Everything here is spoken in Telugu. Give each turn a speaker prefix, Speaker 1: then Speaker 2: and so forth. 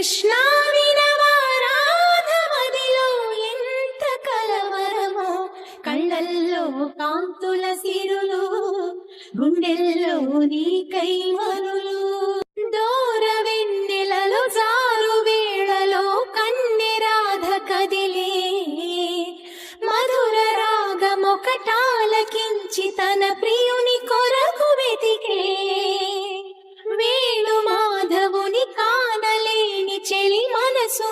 Speaker 1: కృష్ణా వినవారాధమదిలో ఎంత కలవరమో, కళ్ళల్లో కాంతుల సిరులు, గుండెల్లో నీ కైవరులు. దూర వెన్నెలలో జారు వేళలో కన్నెరాధ కదిలే, మధుర రాగమొకటాలకించి తన ప్రియుని కొరకు వెతికే. వేణు మాధవుని కానలేని చెలి మనసు